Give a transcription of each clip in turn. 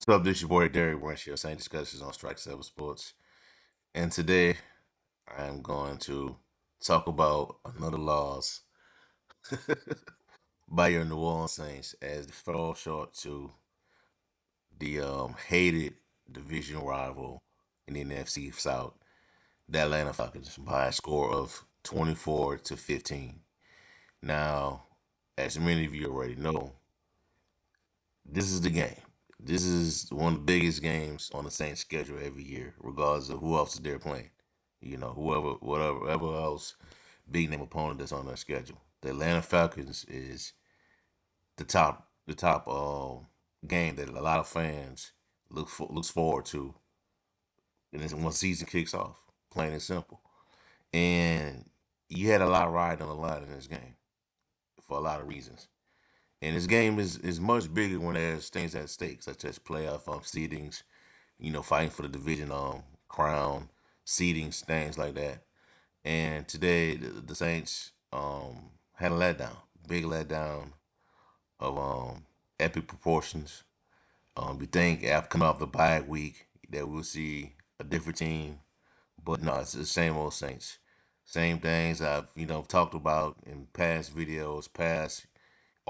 What's up, this your boy Derek Branch here, Same Discussions on Strike 7 Sports. And today I'm going to talk about another loss by your New Orleans Saints as they fell short to the hated division rival in the NFC South, the Atlanta Falcons, by a score of 24-15. Now, as many of you already know, this is the game. This is one of the biggest games on the Saints schedule every year, regardless of who else is they're playing. Whatever else big name opponent that's on their schedule. The Atlanta Falcons is the top game that a lot of fans looks forward to, and it's when season kicks off. Plain and simple. And you had a lot riding on the line in this game for a lot of reasons. And this game is much bigger when there's things at stake, such as playoff seedings, fighting for the division crown, seedings, things like that. And today the Saints had a letdown, big letdown of epic proportions. We think after coming off the bye week that we'll see a different team, but no, it's the same old Saints. Same things I've talked about in past videos, past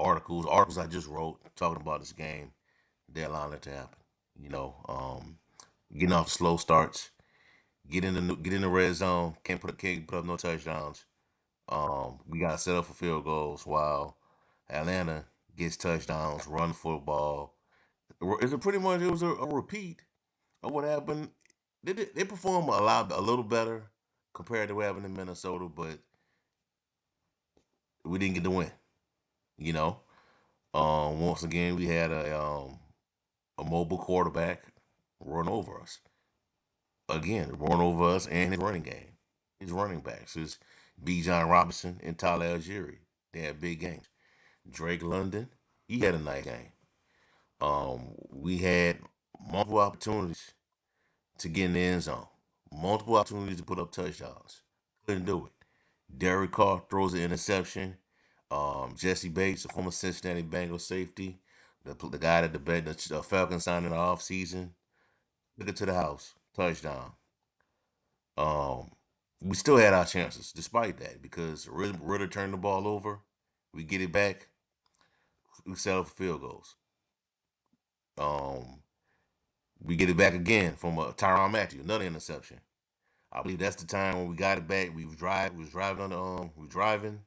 articles I just wrote talking about this game. They're allowing it to happen. You know, getting off slow starts, get in the red zone, can't put up no touchdowns. We got set up for field goals while Atlanta gets touchdowns, run football. It was a repeat of what happened. They perform a little better compared to what happened in Minnesota, but we didn't get the win. You know, once again we had a mobile quarterback run over us again, run over us and his running game, his running backs, his B. John Robinson and Tyler Algieri. They had big games. Drake London, he had a nice game. We had multiple opportunities to get in the end zone, multiple opportunities to put up touchdowns. Couldn't do it. Derek Carr throws an interception. Jesse Bates, a former Cincinnati Bengals safety, the guy that the Falcons signed in the offseason, took it to the house. Touchdown. Um, we still had our chances despite that because Ritter turned the ball over. We get it back. We settle for field goals. Um, we get it back again from Tyron Matthew, another interception. I believe that's the time when we got it back. We was driving we was driving,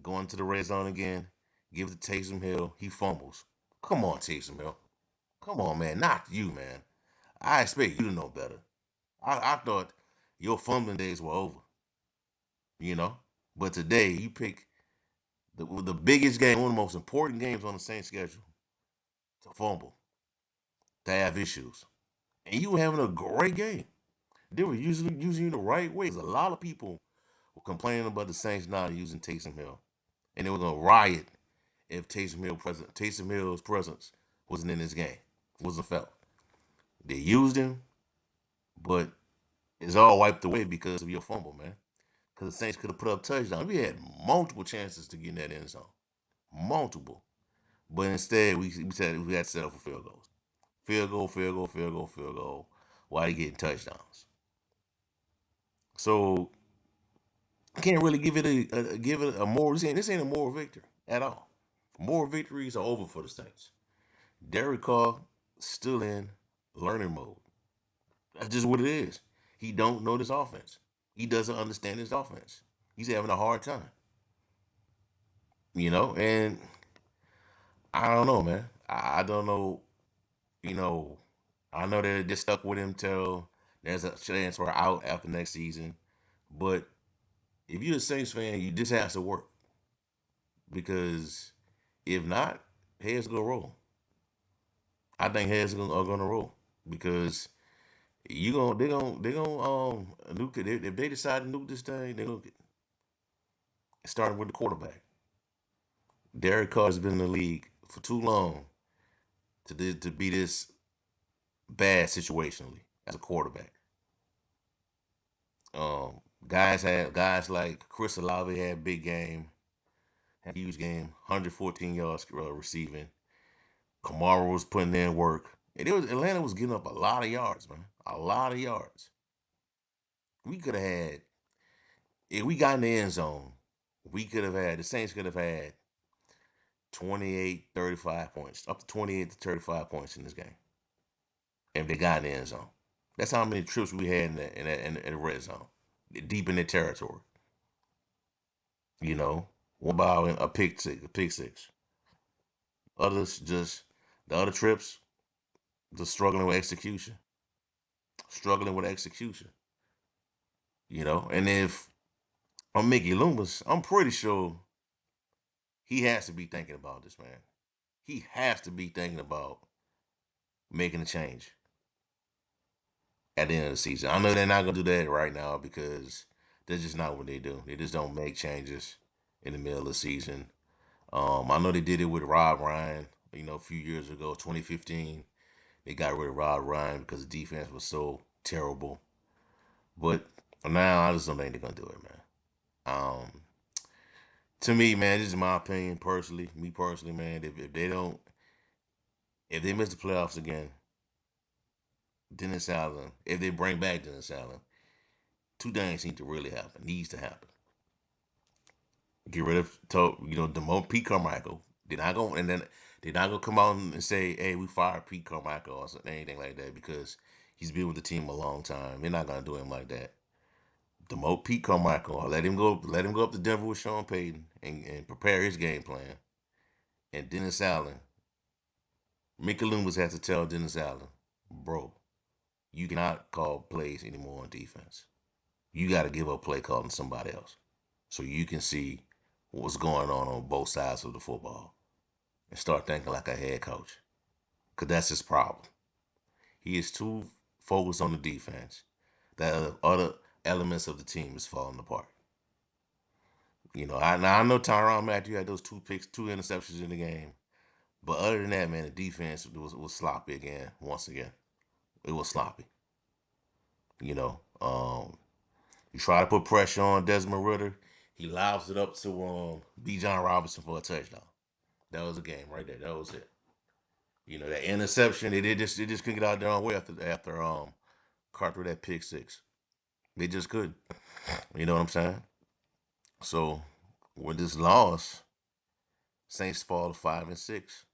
going to the red zone again. Give it to Taysom Hill. He fumbles. Come on, Taysom Hill. Come on, man. Not you, man. I expect you to know better. I thought your fumbling days were over. You know, but today you pick the biggest game, one of the most important games on the Saints schedule, to fumble, to have issues, and you were having a great game. They were using you the right way. 'Cause a lot of people were complaining about the Saints not using Taysom Hill, and they were gonna riot if Taysom Hill's presence wasn't in this game, wasn't felt. They used him, but it's all wiped away because of your fumble, man. Because the Saints could have put up touchdowns. We had multiple chances to get in that end zone, multiple, but instead we said we had to settle for field goals, field goal, field goal, field goal, field goal. While they getting touchdowns, so can't really give it a moral. This ain't a moral victory at all. Moral victories are over for the Saints. Derek Carr still in learning mode. That's just what it is. He don't know this offense. He doesn't understand this offense. He's having a hard time, and I don't know, man. I don't know, you know. I know they're stuck with him till there's a chance we're out after next season. But if you're a Saints fan, this has to work because if not, heads gonna roll. I think are gonna roll because they're gonna nuke it. If they decide to nuke this thing, they're gonna starting with the quarterback. Derek Carr has been in the league for too long to be this bad situationally as a quarterback. Um, guys like Chris Olave had a big game, had a huge game, 114 yards receiving. Kamara was putting in work, Atlanta was giving up a lot of yards, man. A lot of yards. We could have had if we got in the end zone, we could have had the Saints could have had 28, 35 points, up to 28 to 35 points in this game. If they got in the end zone. That's how many trips we had in the red zone. Deep in the territory. You know. One ball a pick six. Others just the other trips, just struggling with execution. Struggling with execution. And if I'm Mickey Loomis, I'm pretty sure he has to be thinking about this, man. He has to be thinking about making a change at the end of the season. I know they're not gonna do that right now because that's just not what they do. They just don't make changes in the middle of the season. I know they did it with Rob Ryan, a few years ago, 2015. They got rid of Rob Ryan because the defense was so terrible. But now I just don't think they're gonna do it, man. Um, to me, man, this is my opinion personally. Me personally, man, if they miss the playoffs again, Dennis Allen, if they bring back Dennis Allen, two things need to really happen. Needs to happen. Get rid of demote Pete Carmichael. They're not gonna come out and say, "Hey, we fired Pete Carmichael" or something, anything like that because he's been with the team a long time. They're not gonna do him like that. Demote Pete Carmichael or let him go. Let him go up to Denver with Sean Payton and prepare his game plan. And Dennis Allen, Mickey Loomis has to tell Dennis Allen, bro, you cannot call plays anymore on defense. You got to give up play calling to somebody else so you can see what's going on both sides of the football and start thinking like a head coach. Because that's his problem. He is too focused on the defense that other elements of the team is falling apart. I know Tyron Matthew had those two picks, two interceptions in the game. But other than that, man, the defense was sloppy again. Once again, it was sloppy. You know, you try to put pressure on Desmond Ritter, he lobs it up to B. John Robinson for a touchdown. That was a game right there. That was it. That interception, they just couldn't get out their own way after Carter that pick six. They just couldn't. You know what I'm saying? So with this loss, Saints fall to 5-6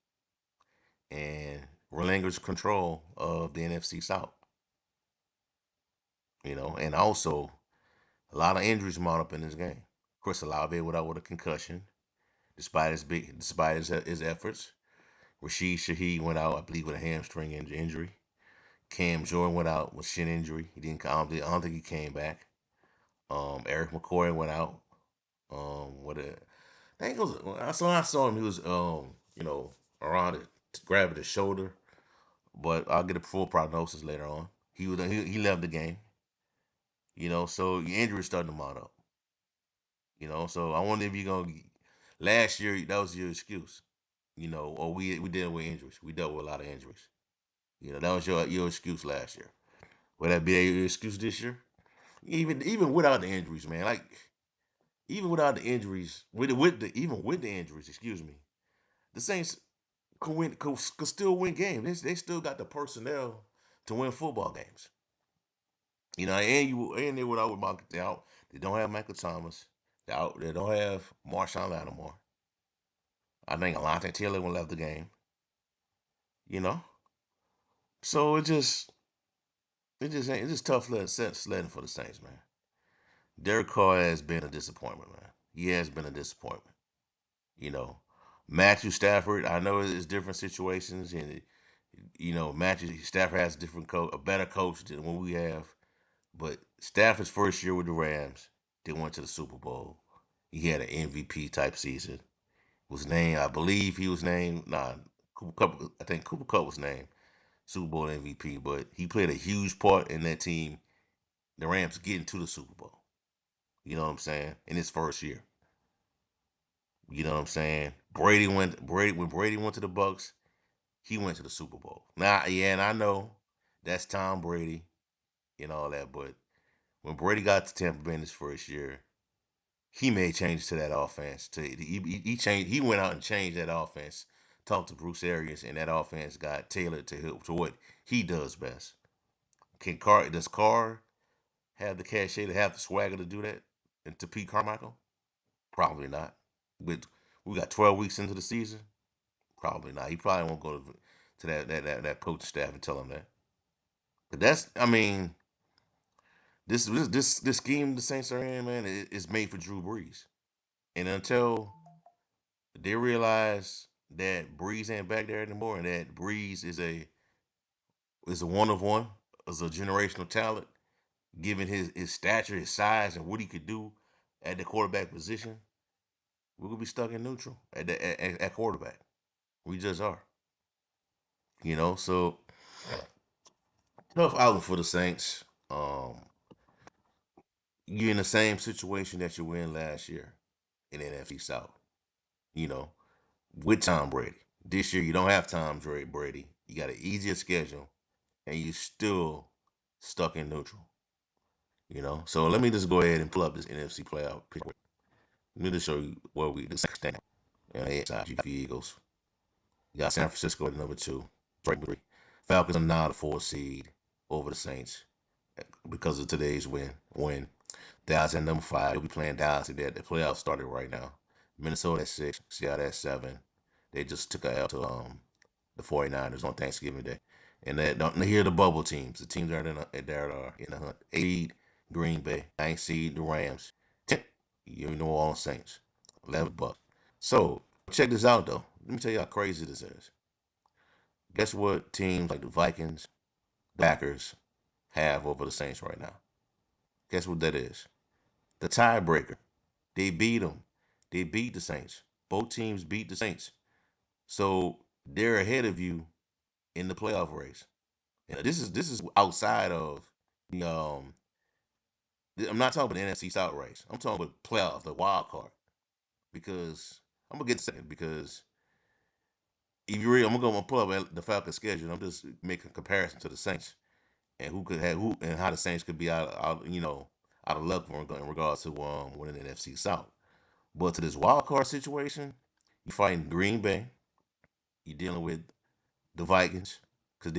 and relinquish control of the NFC South. And also a lot of injuries mounted up in this game. Chris Olave went out with a concussion, despite his efforts. Rashid Shaheed went out, I believe, with a hamstring injury. Cam Jordan went out with shin injury. He didn't. I don't think he came back. Eric McCoy went out. With a, I think it was. I saw him. He was around it, grabbing his shoulder. But I'll get a full prognosis later on. He left the game. So your injuries starting to mount up. So I wonder if you're gonna. Last year that was your excuse. Or we dealt with injuries. We dealt with a lot of injuries. That was your excuse last year. Will that be your excuse this year? Even without the injuries, man. Like even without the injuries, even with the injuries, excuse me, the Saints could still win games. They still got the personnel to win football games. And they without with Michael. They don't have Michael Thomas. They don't have Marshawn Lattimore. I think Alante Taylor will left the game. You know, so it's just tough sledding for the Saints, man. Derek Carr has been a disappointment, man. He has been a disappointment. You know, Matthew Stafford. I know it's different situations, and Matthew Stafford has a better coach than what we have. But Stafford's first year with the Rams, they went to the Super Bowl. He had an MVP type season. Was named, I believe he was named. Nah, I think Cooper Cup was named Super Bowl MVP, but he played a huge part in that team, the Rams getting to the Super Bowl. You know what I'm saying? In his first year. You know what I'm saying? When Brady went to the Bucks, he went to the Super Bowl. Now, yeah, and I know that's Tom Brady and all that, but when Brady got to Tampa Bay in his first year, he made changes to that offense. He changed. He went out and changed that offense talk to Bruce Arians, and that offense got tailored to what he does best. Does Carr have the cachet to have the swagger to do that? And to Pete Carmichael? Probably not. With we got 12 weeks into the season, probably not. He probably won't go to that coaching staff and tell him that. But that's, I mean, this scheme the Saints are in, man, is made for Drew Brees. And until they realize that Breeze ain't back there anymore, and that Breeze is a one of one, is a generational talent, given his stature, his size, and what he could do at the quarterback position, we're gonna be stuck in neutral at quarterback. We just are, So tough outing for the Saints. You're in the same situation that you were in last year in the NFC South. You know, with Tom Brady. This year you don't have Tom Brady. You got an easier schedule, and you still stuck in neutral. So let me just go ahead and pull up this NFC playoff picture. Let me just show you where we the stand. You got the Eagles. You got San Francisco at number 2. Three. Falcons are now the 4 seed over the Saints because of today's win. Dallas at number 5. They'll be playing Dallas today. The playoffs started right now. Minnesota at 6. Seattle at 7. They just took a L to the 49ers on Thanksgiving Day. And here are the bubble teams. The teams that are in the hunt. 8 Green Bay. 9 seed the Rams. 10 New Orleans Saints. 11 Bucks. So check this out though. Let me tell you how crazy this is. Guess what teams like the Vikings, the Packers have over the Saints right now? Guess what that is? The tiebreaker. They beat them. They beat the Saints. Both teams beat the Saints. So they're ahead of you in the playoff race. This is outside of the I'm not talking about the NFC South race. I'm talking about playoff, the wild card. Because I'm gonna get to second because if you read, I'm gonna pull up the Falcons schedule. I'm just making a comparison to the Saints and who could have who and how the Saints could be out of luck in regards to winning the NFC South. But to this wild card situation, you fighting Green Bay. You're dealing with the Vikings because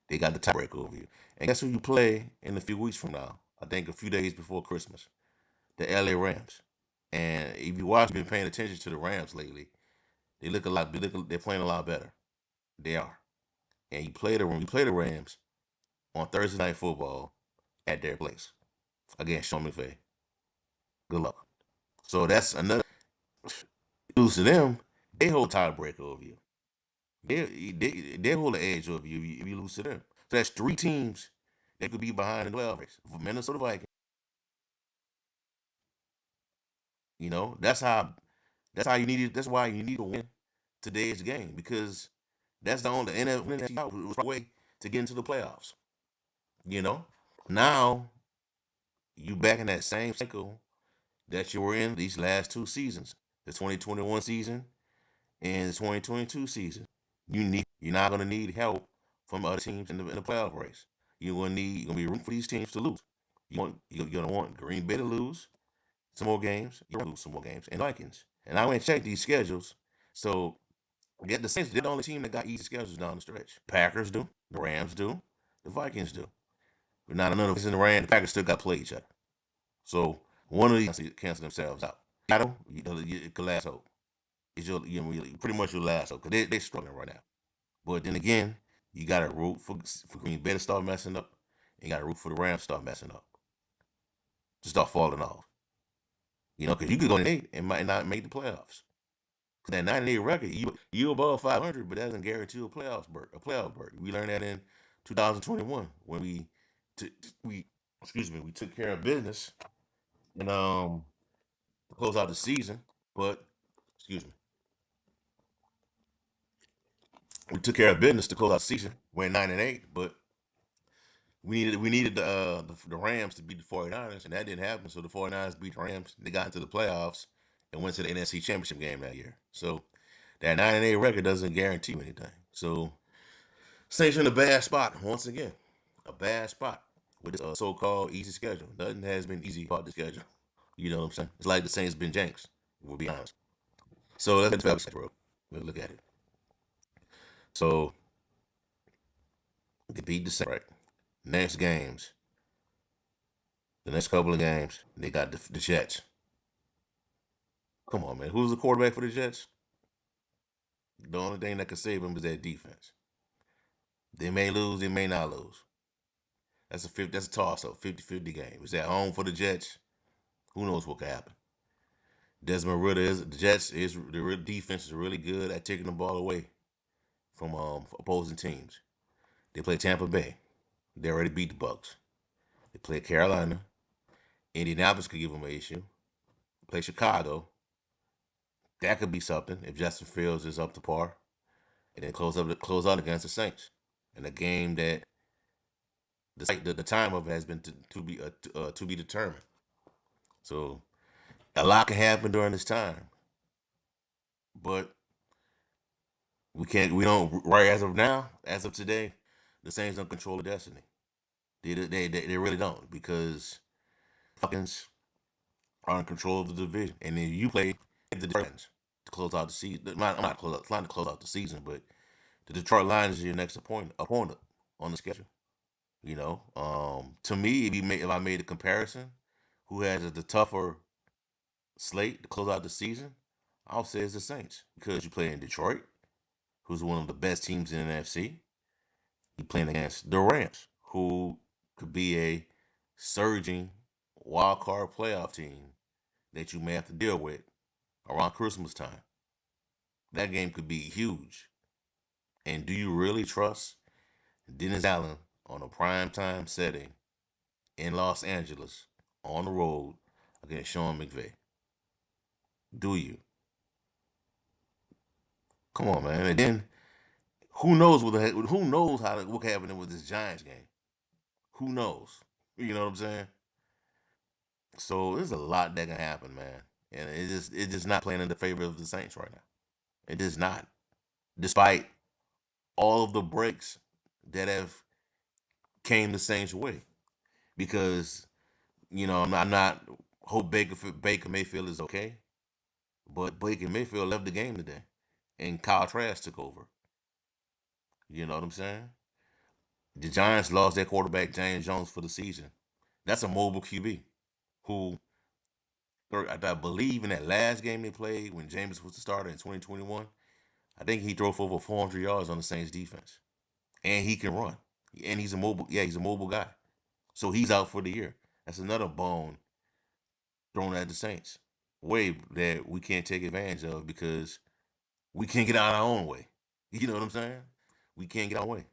they got the tiebreaker over you. And guess who you play in a few weeks from now? I think a few days before Christmas. The LA Rams. And if you watch, been paying attention to the Rams lately, they look a lot. They're playing a lot better. They are. And you play the Rams on Thursday Night Football at their place against Sean McVay. Good luck. So that's another. Lose to them, they hold tiebreaker over you. They hold the edge over you if you lose to them. So that's 3 teams that could be behind in the 12 race. For Minnesota Vikings, that's how you need it. That's why you need to win today's game because that's the only NFC way to get into the playoffs. You know, now you back in that same cycle that you were in these last 2 seasons, the 2021 season and the 2022 season. You're not gonna need help from other teams in the playoff race. You're gonna be rooting for these teams to lose. You're gonna want Green Bay to lose some more games. You're gonna lose some more games, and Vikings. And I went and checked these schedules. So get the Saints. They're the only team that got easy schedules down the stretch. Packers do, the Rams do, the Vikings do. But not another in the Rams. The Packers still got to play each other. So one of these cancel themselves out. Seattle, you could last hope. It's pretty much your last hope because they're struggling right now. But then again, you got to root for Green Bay to start messing up, and you got to root for the Rams to start messing up, to start falling off. Because you could go 8 and might not make the playoffs. Because that 9-8 record, you above 500, but that doesn't guarantee a playoff berth. We learned that in 2021 when we took care of business and to close out the season. But excuse me, we took care of business to close out the season. Went 9-8, but we needed the Rams to beat the 49ers, and that didn't happen. So the 49ers beat the Rams. They got into the playoffs and went to the NFC Championship game that year. So that 9-8 record doesn't guarantee you anything. So Saints are in a bad spot once again. A bad spot with this so-called easy schedule. Nothing has been easy about the schedule. You know what I'm saying? It's like the Saints been janks. We'll be honest. So let's get to the bro. Look at it. So they beat the Saints. Right. Next games, the next couple of games, they got the Jets. Come on, man. Who's the quarterback for the Jets? The only thing that could save them is that defense. They may lose, they may not lose. That's a toss-up, 50-50 game. It's at home for the Jets. Who knows what could happen? Desmond Ritter is the Jets is the real defense is really good at taking the ball away from opposing teams. They play Tampa Bay. They already beat the Bucks. They play Carolina. Indianapolis could give them an issue. Play Chicago. That could be something if Justin Fields is up to par. And then close out against the Saints in a game that the time of it has been to be determined. So a lot can happen during this time, but we don't right as of now, as of today, the Saints don't control the destiny. They really don't because Falcons are in control of the division, and then you play the Lions to close out the season. I'm not trying to close out the season, but the Detroit Lions is your next opponent on the schedule. To me, if I made a comparison, who has the tougher slate to close out the season, I'll say it's the Saints because you play in Detroit, who's one of the best teams in the NFC. You playing against the Rams, who could be a surging wild card playoff team that you may have to deal with around Christmas time. That game could be huge. And do you really trust Dennis Allen on a prime time setting in Los Angeles on the road against Sean McVay? Do you? Come on, man. And then who knows what happening with this Giants game? Who knows? You know what I'm saying? So there's a lot that can happen, man. And it's just not playing in the favor of the Saints right now. It is not. Despite all of the breaks that have came the Saints' way. Because, I'm not hope Baker Mayfield is okay. But Baker Mayfield left the game today. And Kyle Trask took over. You know what I'm saying? The Giants lost their quarterback James Jones for the season. That's a mobile QB who I believe in that last game they played when James was the starter in 2021. I think he threw for over 400 yards on the Saints defense, and he can run, and he's a mobile. Yeah, he's a mobile guy. So he's out for the year. That's another bone thrown at the Saints. Way that we can't take advantage of because we can't get out our own way. You know what I'm saying? We can't get our way.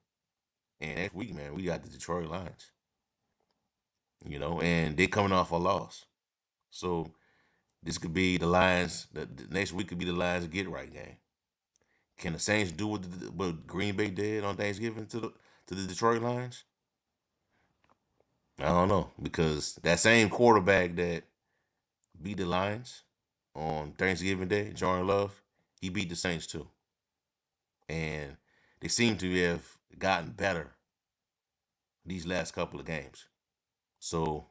And next week, man, we got the Detroit Lions. And they coming off a loss. So this could be the Lions. The next week could be the Lions get right game. Can the Saints do what Green Bay did on Thanksgiving to the Detroit Lions? I don't know because that same quarterback that beat the Lions on Thanksgiving Day, Jordan Love, he beat the Saints too, and they seem to have gotten better these last couple of games. So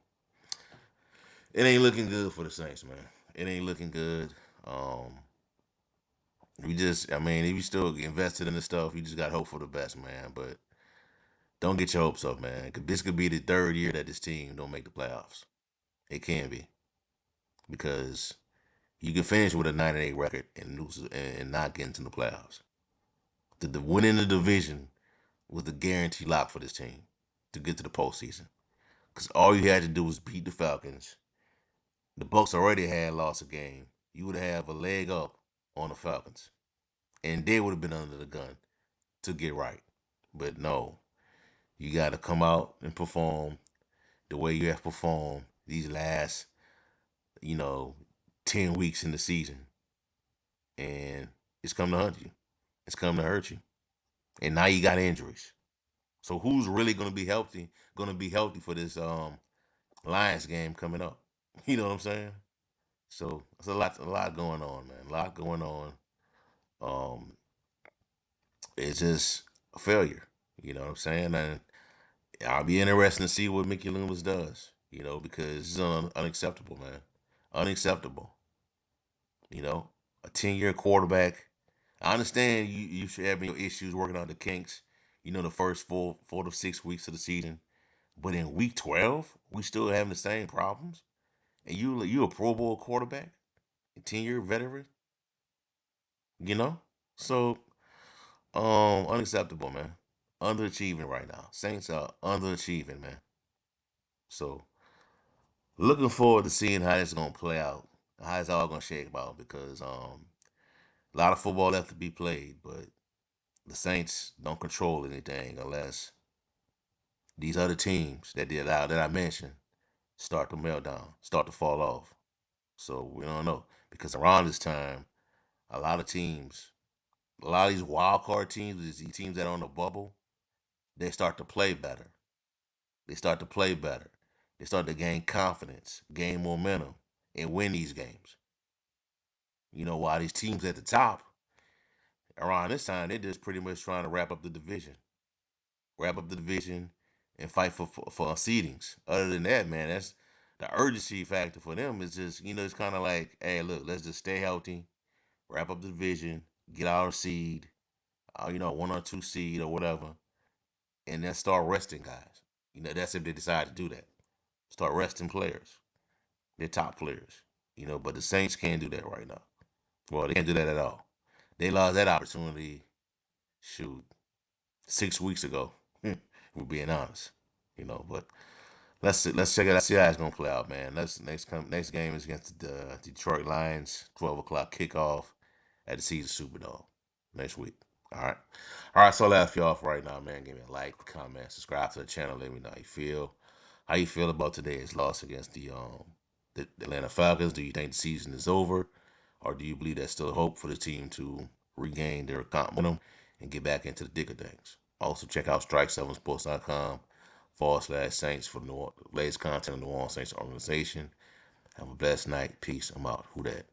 it ain't looking good for the Saints, man. It ain't looking good. Um, I mean, if you still invested in the stuff, you just got hope for the best, man. But don't get your hopes up, man. This could be the third year that this team don't make the playoffs. It can be because you can finish with a 9-8 record and lose and not get into the playoffs. The winning the division was the guarantee lock for this team to get to the postseason. Because all you had to do was beat the Falcons. The Bucks already had lost a game. You would have a leg up on the Falcons, and they would have been under the gun to get right. But no, you got to come out and perform the way you have performed these last, you know, 10 weeks in the season. And it's come to hunt you. It's come to hurt you. And now you got injuries. So who's really going to be healthy? Going to be healthy for this Lions game coming up? You know what I'm saying? So it's a lot going on, man. A lot going on. Um, it's just a failure. You know what I'm saying? And I'll be interested to see what Mickey Loomis does. Because it's unacceptable, man. Unacceptable. A 10-year quarterback. I understand you should have your issues working out the kinks. The first 4 to 6 weeks of the season, but in week 12, we still having the same problems. And you a Pro Bowl quarterback, a 10-year veteran. You know, so unacceptable, man. Underachieving right now. Saints are underachieving, man. So looking forward to seeing how it's gonna play out, how it's all gonna shake out because a lot of football left to be played, but the Saints don't control anything unless these other teams that I mentioned start to melt down, start to fall off. So we don't know because around this time, a lot of teams, a lot of these wild card teams, these teams that are on the bubble, they start to play better. They start to play better. They start to gain confidence, gain momentum, and win these games. While these teams at the top around this time, they're just pretty much trying to wrap up the division, and fight for seedings. Other than that, man, that's the urgency factor for them. Is just it's kind of like, hey, look, let's just stay healthy, wrap up the division, get our seed, 1 or 2 seed or whatever, and then start resting guys. That's if they decide to do that. Start resting players, their top players. But the Saints can't do that right now. Well, they can't do that at all. They lost that opportunity, shoot, 6 weeks ago. We're being honest. But let's check it out. See how it's gonna play out, man. Next game is against the Detroit Lions. 12 o'clock kickoff at the Caesar Superdome next week. All right. So that's you off right now, man. Give me a like, comment, subscribe to the channel. Let me know how you feel. How you feel about today's loss against the Atlanta Falcons? Do you think the season is over, or do you believe there's still hope for the team to regain their momentum and get back into the thick of things? Also, check out strike7sports.com/Saints for the latest content on the New Orleans Saints organization. Have a blessed night. Peace. I'm out. Who that?